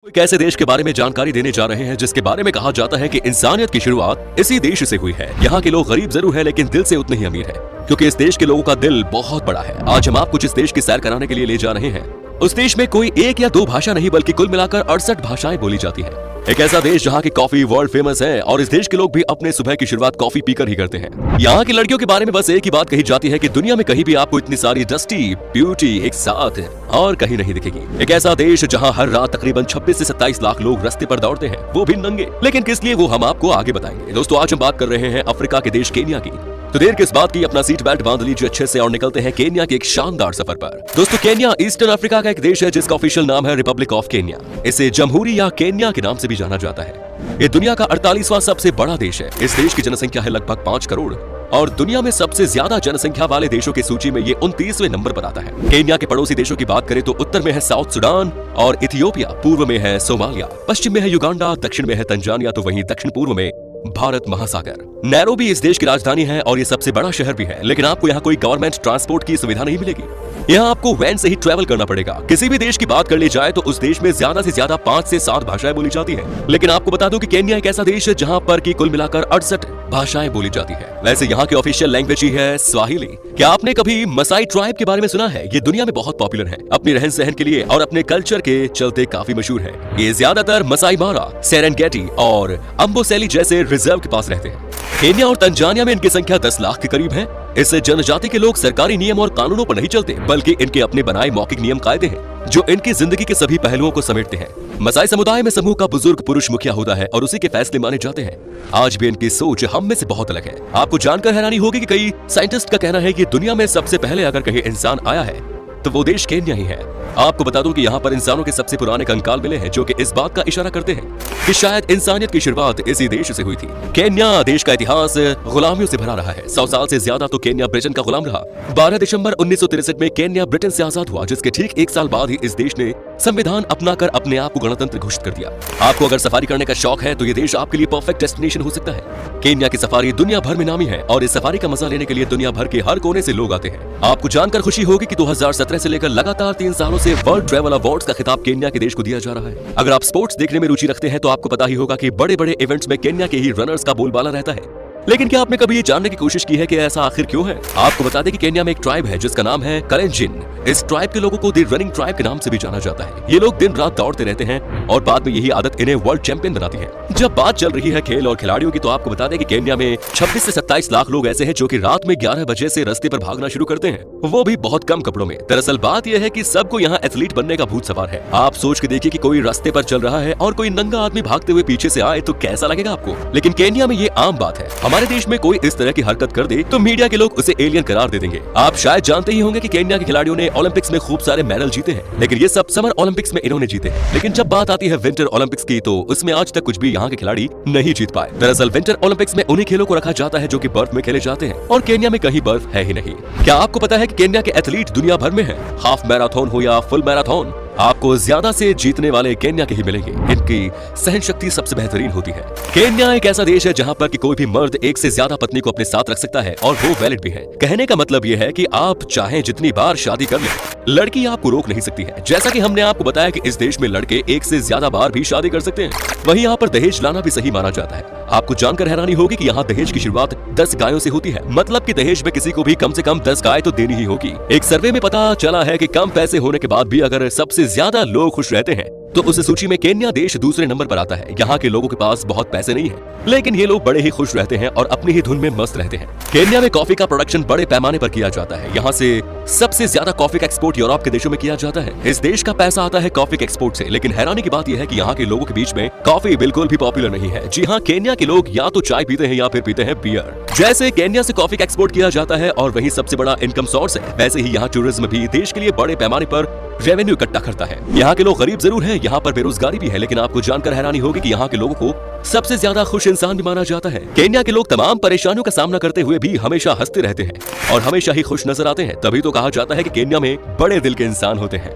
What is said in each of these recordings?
एक ऐसे देश के बारे में जानकारी देने जा रहे हैं जिसके बारे में कहा जाता है कि इंसानियत की शुरुआत इसी देश से हुई है। यहाँ के लोग गरीब जरूर है लेकिन दिल से उतने ही अमीर है, क्योंकि इस देश के लोगों का दिल बहुत बड़ा है। आज हम आपको जिस देश की सैर कराने के लिए ले जा रहे हैं, उस देश में कोई एक या दो भाषा नहीं बल्कि कुल मिलाकर 68 भाषाएं बोली जाती हैं। एक ऐसा देश जहाँ की कॉफी वर्ल्ड फेमस है और इस देश के लोग भी अपने सुबह की शुरुआत कॉफी पीकर ही करते हैं। यहाँ की लड़कियों के बारे में बस एक ही बात कही जाती है कि दुनिया में कहीं भी आपको इतनी सारी डस्टी ब्यूटी एक साथ और कहीं नहीं दिखेगी। एक ऐसा देश जहाँ हर रात तकरीबन 26 से 27 लाख लोग रास्ते पर दौड़ते हैं, वो भी नंगे। लेकिन किस लिए वो हम आपको आगे बताएंगे। दोस्तों, आज हम बात कर रहे हैं अफ्रीका के देश केन्या की। तो देर किस बात की, अपना सीट बेल्ट बांध लीजिए अच्छे से और निकलते हैं केन्या के एक शानदार सफर पर। दोस्तों, केन्या ईस्टर्न अफ्रीका का एक देश है जिसका ऑफिशियल नाम है रिपब्लिक ऑफ केन्या। इसे जमहूरी या केन्या के नाम से भी जाना जाता है। ये दुनिया का 48वां सबसे बड़ा देश है। इस देश की जनसंख्या है लगभग 5 करोड़ और दुनिया में सबसे ज्यादा जनसंख्या वाले देशों की सूची में ये 29वें नंबर पर आता है। केन्या के पड़ोसी देशों की बात करें तो उत्तर में है साउथ सुडान और इथियोपिया, पूर्व में है सोमालिया, पश्चिम में है युगांडा, दक्षिण में है तंजानिया, तो वहीं दक्षिण पूर्व में भारत महासागर। नैरोबी इस देश की राजधानी है और ये सबसे बड़ा शहर भी है, लेकिन आपको यहाँ कोई गवर्नमेंट ट्रांसपोर्ट की सुविधा नहीं मिलेगी। यहाँ आपको वैन से ही ट्रैवल करना पड़ेगा। किसी भी देश की बात कर ली जाए तो उस देश में ज्यादा से ज्यादा 5 से 7 भाषाएं बोली जाती है। लेकिन आपको बता दूं कि केन्या एक ऐसा देश है जहाँ पर की कुल मिलाकर 68 भाषाएं बोली जाती है। वैसे यहाँ की ऑफिशियल लैंग्वेज ही है स्वाहिली। क्या आपने कभी मसाई ट्राइब के बारे में सुना है? ये दुनिया में बहुत पॉपुलर है, अपनी रहन सहन के लिए और अपने कल्चर के चलते काफी मशहूर है। ये ज्यादातर मसाई मारा, सेरेंगेटी और अम्बोसेली जैसे रिजर्व के पास रहते हैं। केन्या और तंजानिया में इनकी संख्या 10 लाख के करीब है। इस जनजाति के लोग सरकारी नियम और कानूनों पर नहीं चलते, बल्कि इनके अपने बनाए मौखिक नियम कायदे हैं जो इनकी जिंदगी के सभी पहलुओं को समेटते हैं। मसाई समुदाय में समूह का बुजुर्ग पुरुष मुखिया होता है और उसी के फैसले माने जाते हैं। आज भी इनकी सोच हम में से बहुत अलग है। आपको जानकर हैरानी होगी कि कई साइंटिस्ट का कहना है कि दुनिया में सबसे पहले अगर कहीं इंसान आया है तो वो देश केन्या ही है। आपको बता दूं कि यहाँ पर इंसानों के सबसे पुराने कंकाल मिले हैं, जो कि इस बात का इशारा करते हैं कि शायद इंसानियत की शुरुआत इसी देश से हुई थी। केन्या देश का इतिहास गुलामियों से भरा रहा है। 100 साल से ज्यादा तो केन्या ब्रिटेन का गुलाम रहा। 12 दिसंबर 1963 में केन्या ब्रिटेन से आजाद हुआ, जिसके ठीक 1 साल बाद ही इस देश ने संविधान अपनाकर अपने आप को गणतंत्र घोषित कर दिया। आपको अगर सफारी करने का शौक है तो ये देश आपके लिए परफेक्ट डेस्टिनेशन हो सकता है। केन्या की सफारी दुनिया भर में नामी है और इस सफारी का मजा लेने के लिए दुनिया भर के हर कोने से लोग आते हैं। आपको जानकर खुशी होगी कि 2017 से लेकर लगातार 3 सालों से वर्ल्ड ट्रैवल अवार्ड्स का खिताब केन्या के देश को दिया जा रहा है। अगर आप स्पोर्ट्स देखने में रुचि रखते हैं तो आपको पता ही होगा कि बड़े बड़े इवेंट्स में केन्या के ही रनर्स का बोलबाला रहता है। लेकिन क्या आपने कभी ये जानने की कोशिश की है कि ऐसा आखिर क्यों है? आपको बता दें कि केन्या में एक ट्राइब है जिसका नाम है कलेंजिन। इस ट्राइब के लोगों को द रनिंग ट्राइब के नाम से भी जाना जाता है। ये लोग दिन रात दौड़ते रहते हैं और बाद में यही आदत इन्हें वर्ल्ड चैंपियन बनाती है। जब बात चल रही है खेल और खिलाड़ियों की, तो आपको बता दें कि केन्या में 26 से 27 लाख लोग ऐसे हैं जो कि रात में 11 बजे से रास्ते पर भागना शुरू करते हैं, वो भी बहुत कम कपड़ों में। दरअसल बात यह है कि सबको यहाँ एथलीट बनने का भूत सवार है। आप सोच के देखिए कि कोई रास्ते पर चल रहा है और कोई नंगा आदमी भागते हुए पीछे से आए तो कैसा लगेगा आपको? लेकिन केन्या में ये आम बात है। हमारे देश में कोई इस तरह की हरकत कर दे तो मीडिया के लोग उसे एलियन करार दे देंगे। आप शायद जानते ही होंगे कि केन्या के खिलाड़ियों ने ओलंपिक्स में खूब सारे मेडल जीते हैं, लेकिन ये सब समर ओलंपिक्स में इन्होंने जीते हैं। लेकिन जब बात आती है विंटर ओलंपिक्स की, तो उसमें आज तक कुछ भी यहाँ के खिलाड़ी नहीं जीत पाए। दरअसल विंटर ओलंपिक्स में उन्हीं खेलों को रखा जाता है जो कि बर्फ में खेले जाते हैं और केन्या में कहीं बर्फ है ही नहीं। क्या आपको पता है कि केन्या के एथलीट दुनिया भर में हैं? हाफ मैराथन हो या फुल मैराथन, आपको ज्यादा से जीतने वाले केन्या के ही मिलेंगे। इनकी सहन शक्ति सबसे बेहतरीन होती है। केन्या एक ऐसा देश है जहाँ पर कि कोई भी मर्द एक से ज्यादा पत्नी को अपने साथ रख सकता है और वो वैलिड भी है। कहने का मतलब ये है कि आप चाहें जितनी बार शादी कर लें, लड़की आपको रोक नहीं सकती है। जैसा कि हमने आपको बताया कि इस देश में लड़के एक से ज्यादा बार भी शादी कर सकते हैं। वहीं यहाँ पर दहेज लाना भी सही माना जाता है। आपको जानकर हैरानी होगी कि यहाँ दहेज की शुरुआत 10 गायों से होती है। मतलब कि दहेज में किसी को भी कम से कम 10 गाय तो देनी ही होगी। एक सर्वे में पता चला है कि कम पैसे होने के बाद भी अगर सबसे ज्यादा लोग खुश रहते हैं तो उस सूची में केन्या देश दूसरे नंबर पर आता है। यहाँ के लोगों के पास बहुत पैसे नहीं है, लेकिन ये लोग बड़े ही खुश रहते हैं और अपनी ही धुन में मस्त रहते हैं। केन्या में कॉफी का प्रोडक्शन बड़े पैमाने पर किया जाता है। यहाँ से सबसे ज्यादा कॉफी का एक्सपोर्ट यूरोप के देशों में किया जाता है। इस देश का पैसा आता है कॉफी के एक्सपोर्ट से। लेकिन हैरानी की बात यह है कि यहाँ के लोगों के बीच में कॉफी बिल्कुल भी पॉपुलर नहीं है। जी हाँ, केन्या के लोग या तो चाय पीते हैं या फिर पीते हैं बियर। जैसे केन्या से कॉफी का एक्सपोर्ट किया जाता है और वही सबसे बड़ा इनकम सोर्स है, वैसे ही यहाँ टूरिज्म भी देश के लिए बड़े पैमाने पर रेवेन्यू इकट्ठा करता है। यहाँ के लोग गरीब जरूर हैं, यहाँ पर बेरोजगारी भी है, लेकिन आपको जानकर हैरानी होगी कि यहाँ के लोगों को सबसे ज्यादा खुश इंसान भी माना जाता है। केन्या के लोग तमाम परेशानियों का सामना करते हुए भी हमेशा हंसते रहते हैं और हमेशा ही खुश नजर आते हैं। तभी तो कहा जाता है कि केन्या में बड़े दिल के इंसान होते हैं।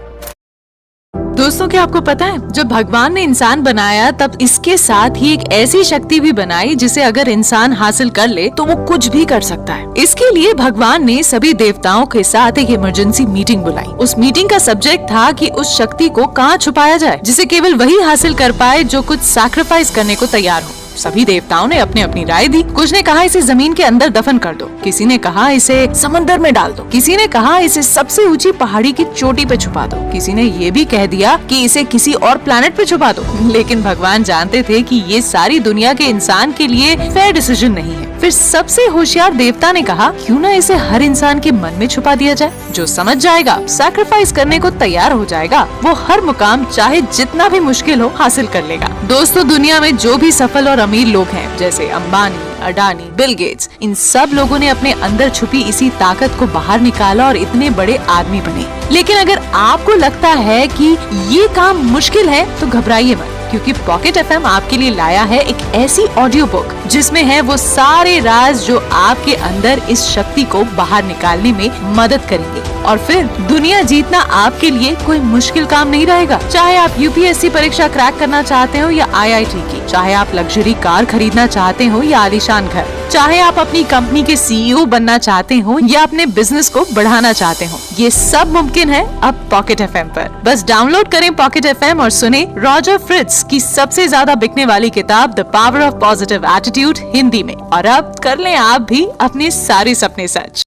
दोस्तों, क्या आपको पता है, जब भगवान ने इंसान बनाया तब इसके साथ ही एक ऐसी शक्ति भी बनाई जिसे अगर इंसान हासिल कर ले तो वो कुछ भी कर सकता है। इसके लिए भगवान ने सभी देवताओं के साथ एक इमरजेंसी मीटिंग बुलाई। उस मीटिंग का सब्जेक्ट था कि उस शक्ति को कहाँ छुपाया जाए जिसे केवल वही हासिल कर पाए जो कुछ सैक्रिफाइस करने को तैयार हो। सभी देवताओं ने अपनी अपनी राय दी। कुछ ने कहा इसे जमीन के अंदर दफन कर दो, किसी ने कहा इसे समंदर में डाल दो, किसी ने कहा इसे सबसे ऊंची पहाड़ी की चोटी पे छुपा दो, किसी ने ये भी कह दिया कि इसे किसी और प्लेनेट पे छुपा दो। लेकिन भगवान जानते थे कि ये सारी दुनिया के इंसान के लिए फेयर डिसीजन नहीं है। फिर सबसे होशियार देवता ने कहा क्यों ना इसे हर इंसान के मन में छुपा दिया जाए। जो समझ जाएगा, सैक्रिफाइस करने को तैयार हो जाएगा, वो हर मुकाम चाहे जितना भी मुश्किल हो हासिल कर लेगा। दोस्तों, दुनिया में जो भी सफल और अमीर लोग हैं जैसे अंबानी, अडानी, बिल गेट्स, इन सब लोगों ने अपने अंदर छुपी इसी ताकत को बाहर निकाला और इतने बड़े आदमी बने। लेकिन अगर आपको लगता है कि ये काम मुश्किल है तो घबराइए मत, क्योंकि पॉकेट एफएम आपके लिए लाया है एक ऐसी ऑडियो बुक जिसमें है वो सारे राज जो आपके अंदर इस शक्ति को बाहर निकालने में मदद करेंगे। और फिर दुनिया जीतना आपके लिए कोई मुश्किल काम नहीं रहेगा। चाहे आप यूपीएससी परीक्षा क्रैक करना चाहते हो या आईआईटी की, चाहे आप लग्जरी कार खरीदना चाहते हो या आलीशान घर, चाहे आप अपनी कंपनी के सीईओ बनना चाहते हो या अपने बिजनेस को बढ़ाना चाहते हो, ये सब मुमकिन है अब पॉकेट एफएम पर। बस डाउनलोड करें पॉकेट एफएम और सुने रॉजर फ्रिट्ज की सबसे ज्यादा बिकने वाली किताब the power of positive attitude Hindi में। और अब कर लें आप भी अपने सारे सपने सच।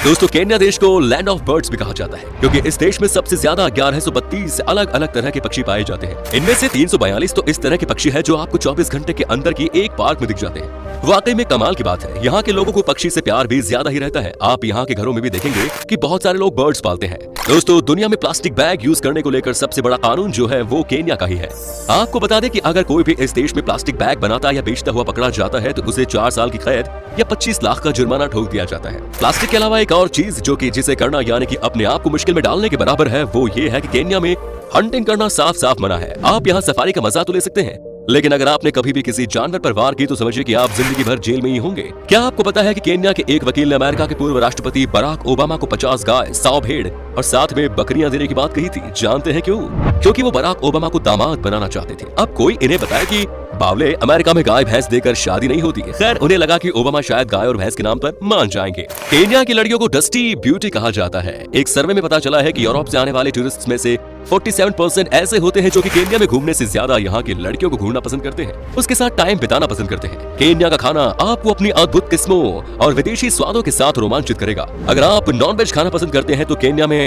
दोस्तों, केन्या देश को लैंड ऑफ बर्ड्स भी कहा जाता है क्योंकि इस देश में सबसे ज्यादा 1132 अलग अलग तरह के पक्षी पाए जाते हैं। इनमें से 342 तो इस तरह के पक्षी हैं जो आपको 24 घंटे के अंदर की एक पार्क में दिख जाते हैं। वाकई में कमाल की बात है। यहाँ के लोगों को पक्षी से प्यार भी ज्यादा ही रहता है। आप यहाँ के घरों में भी देखेंगे कि बहुत सारे लोग बर्ड्स पालते हैं। दोस्तों, दुनिया में प्लास्टिक बैग यूज करने को लेकर सबसे बड़ा कानून जो है वो केन्या का ही है। आपको बता दें कि अगर कोई भी इस देश में प्लास्टिक बैग बनाता या बेचता हुआ पकड़ा जाता है तो उसे 4 साल की कैद या 25 लाख का जुर्माना ठोक दिया जाता है। प्लास्टिक के अलावा एक और चीज जो कि जिसे करना यानी कि अपने आप को मुश्किल में डालने के बराबर है, वो ये है कि केन्या में हंटिंग करना साफ साफ मना है। आप यहाँ सफारी का मजा तो ले सकते हैं, लेकिन अगर आपने कभी भी किसी जानवर पर वार की तो समझिए कि आप जिंदगी भर जेल में ही होंगे। क्या आपको पता है कि केन्या के एक वकील ने अमेरिका के पूर्व राष्ट्रपति बराक ओबामा को 50 गाय, 100 भेड़ और साथ में बकरियां देने की बात कही थी? जानते हैं क्यों? क्योंकि वो बराक ओबामा को दामाद बनाना चाहते थे। अब कोई इन्हें बताए कि बावले, अमेरिका में गाय भैंस देकर शादी नहीं होती। खैर, उन्हें लगा कि ओबामा शायद गाय और भैंस के नाम पर मान जाएंगे। केन्या की लड़कियों को डस्टी ब्यूटी कहा जाता है। एक सर्वे में पता चला है कि यूरोप से आने वाले टूरिस्ट में से 47% ऐसे होते हैं जो कि केन्या में घूमने से ज्यादा यहाँ की लड़कियों को घूमना पसंद करते हैं, उसके साथ टाइम बिताना पसंद करते हैं। केन्या का खाना आपको अपनी अद्भुत किस्मों और विदेशी स्वादों के साथ रोमांचित करेगा। अगर आप नॉनवेज खाना पसंद करते हैं तो केन्या में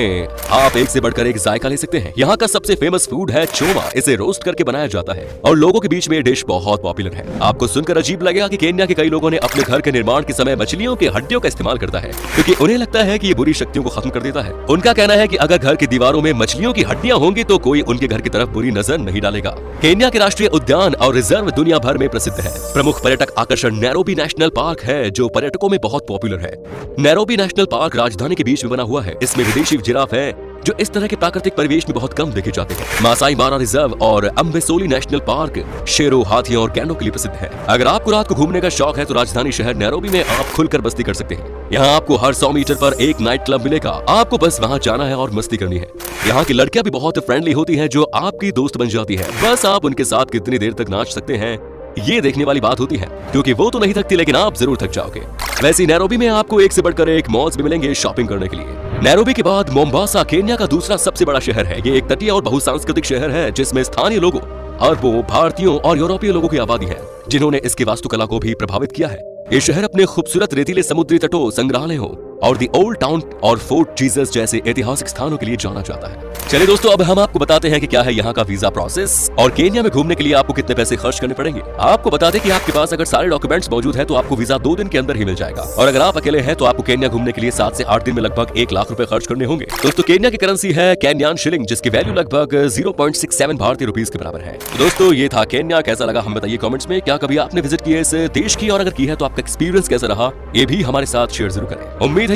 आप एक से बढ़कर एक जायका ले सकते हैं। यहाँ का सबसे फेमस फूड है चोमा। इसे रोस्ट करके बनाया जाता है और लोगों के बीच में ये डिश बहुत पॉपुलर है। आपको सुनकर अजीब लगेगा कि केन्या के कई लोगों ने अपने घर के निर्माण के समय मछलियों की हड्डियों का इस्तेमाल करता है, क्योंकि उन्हें लगता है कि ये बुरी शक्तियों को खत्म कर देता है। उनका कहना है कि अगर घर की दीवारों में मछलियों की हड्डियां होंगी तो कोई उनके घर की तरफ बुरी नजर नहीं डालेगा। केन्या के राष्ट्रीय उद्यान और रिजर्व दुनिया भर में प्रसिद्ध है। प्रमुख पर्यटक आकर्षण नैरोबी नेशनल पार्क है जो पर्यटकों में बहुत पॉपुलर है। नैरोबी नेशनल पार्क राजधानी के बीच में बना हुआ है। इसमें विदेशी जिराफ है जो इस तरह के प्राकृतिक परिवेश में बहुत कम देखे जाते हैं। मासाई मारा रिजर्व और अम्बेसोली नेशनल पार्क शेरों, हाथियों और गैंडों के लिए प्रसिद्ध है। अगर आपको रात को घूमने का शौक है तो राजधानी शहर नैरोबी में आप खुलकर मस्ती कर सकते हैं। यहाँ आपको हर 100 मीटर पर एक नाइट क्लब मिलेगा। आपको बस वहाँ जाना है और मस्ती करनी है। यहाँ की लड़कियां भी बहुत फ्रेंडली होती हैं जो आपकी दोस्त बन जाती है। बस आप उनके साथ कितनी देर तक नाच सकते हैं ये देखने वाली बात होती है, क्योंकि वो तो नहीं थकती लेकिन आप जरूर थक जाओगे। वैसे नैरोबी में आपको एक से बढ़कर एक मॉल्स भी मिलेंगे शॉपिंग करने के लिए। नैरोबी के बाद मोम्बासा केन्या का दूसरा सबसे बड़ा शहर है। ये एक तटीय और बहुसांस्कृतिक शहर है जिसमें स्थानीय लोगों, अरबों, भारतीयों और यूरोपीय लोगों की आबादी है जिन्होंने इसकी वास्तुकला को भी प्रभावित किया है। ये शहर अपने खूबसूरत रेतीले समुद्री तटों, संग्रहालयों और दी ओल्ड टाउन और फोर्ट जीसस जैसे ऐतिहासिक स्थानों के लिए जाना जाता है। चलिए दोस्तों, अब हम आपको बताते हैं कि क्या है यहाँ का वीजा प्रोसेस और केन्या में घूमने के लिए आपको कितने पैसे खर्च करने पड़ेंगे। आपको बता दें कि आपके पास अगर सारे डॉक्यूमेंट्स मौजूद है तो आपको वीजा 2 दिन के अंदर ही मिल जाएगा। और अगर आप अकेले हैं तो आपको केन्या घूमने के लिए 7 से 8 दिन में लगभग 1 लाख रुपए खर्च करने होंगे। दोस्तों, केन्या की करेंसी है केन्यान शिलिंग, जिसकी वैल्यू लगभग 0.67 भारतीय रुपीस के बराबर है। दोस्तों, ये था केन्या। कैसा लगा हम बताइए कमेंट्स में। क्या कभी आपने विजिट किया इस देश की, और अगर की है तो आपका एक्सपीरियंस कैसा रहा ये भी हमारे साथ शेयर जरूर करें। उम्मीद है